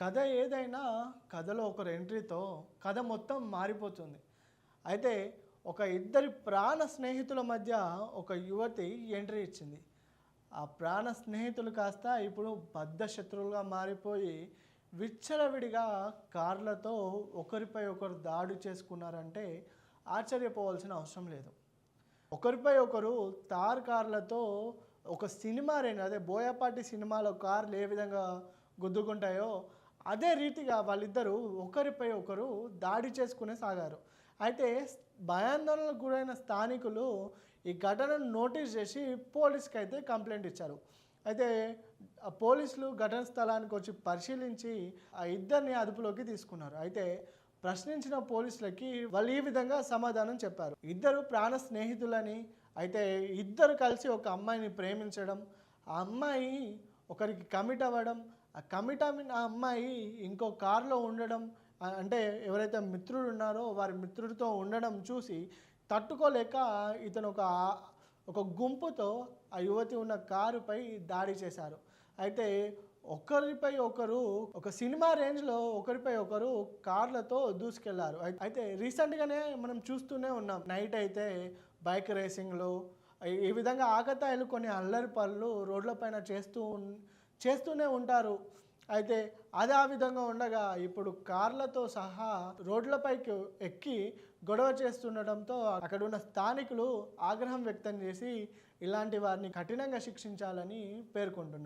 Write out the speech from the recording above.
కథ ఏదైనా కథలో ఒకరు ఎంట్రీతో కథ మొత్తం మారిపోతుంది. అయితే ఒక ఇద్దరి ప్రాణ స్నేహితుల మధ్య ఒక యువతి ఎంట్రీ ఇచ్చింది. ఆ ప్రాణ స్నేహితులు కాస్త ఇప్పుడు బద్ధ శత్రువులుగా మారిపోయి విచ్చలవిడిగా కార్లతో ఒకరిపై ఒకరు దాడి చేసుకున్నారంటే ఆశ్చర్యపోవాల్సిన అవసరం లేదు. ఒకరిపై ఒకరు తార్ కార్లతో ఒక సినిమా రేంజ్ అదే బోయపాటి సినిమాలో కార్లు ఏ విధంగా గుద్దుకుంటాయో అదే రీతిగా వాళ్ళిద్దరూ ఒకరిపై ఒకరు దాడి చేసుకునే సాగారు. అయితే భయాందోళనకు గురైన స్థానికులు ఈ ఘటనను నోటీస్ చేసి పోలీస్కి అయితే కంప్లైంట్ ఇచ్చారు. అయితే పోలీసులు ఘటన స్థలానికి వచ్చి పరిశీలించి ఆ ఇద్దరిని అదుపులోకి తీసుకున్నారు. అయితే ప్రశ్నించిన పోలీసులకి వాళ్ళు ఈ విధంగా సమాధానం చెప్పారు. ఇద్దరు ప్రాణ స్నేహితులని, అయితే ఇద్దరు కలిసి ఒక అమ్మాయిని ప్రేమించడం, ఆ అమ్మాయి ఒకరికి కమిట్ అవ్వడం, ఆ కమిట్ అయిన అమ్మాయి ఇంకో కారులో ఉండడం, అంటే ఎవరైతే మిత్రులు ఉన్నారో వారి మిత్రుడితో ఉండడం చూసి తట్టుకోలేక ఇతను ఒక గుంపుతో ఆ యువతి ఉన్న కారుపై దాడి చేశారు. అయితే ఒకరిపై ఒకరు ఒక సినిమా రేంజ్లో ఒకరిపై ఒకరు కార్లతో దూసుకెళ్లారు. అయితే రీసెంట్గానే మనం చూస్తూనే ఉన్నాం. నైట్ అయితే బైక్ రేసింగ్లు ఈ విధంగా ఆకతాయిలు కొన్ని అల్లరి పనులు రోడ్లపైన చేస్తూనే ఉంటారు. అయితే అది ఆ విధంగా ఉండగా ఇప్పుడు కార్లతో సహా రోడ్లపైకి ఎక్కి గొడవ చేస్తుండటంతో అక్కడ ఉన్న స్థానికులు ఆగ్రహం వ్యక్తం చేసి ఇలాంటి వారిని కఠినంగా శిక్షించాలని పేర్కొంటున్నారు.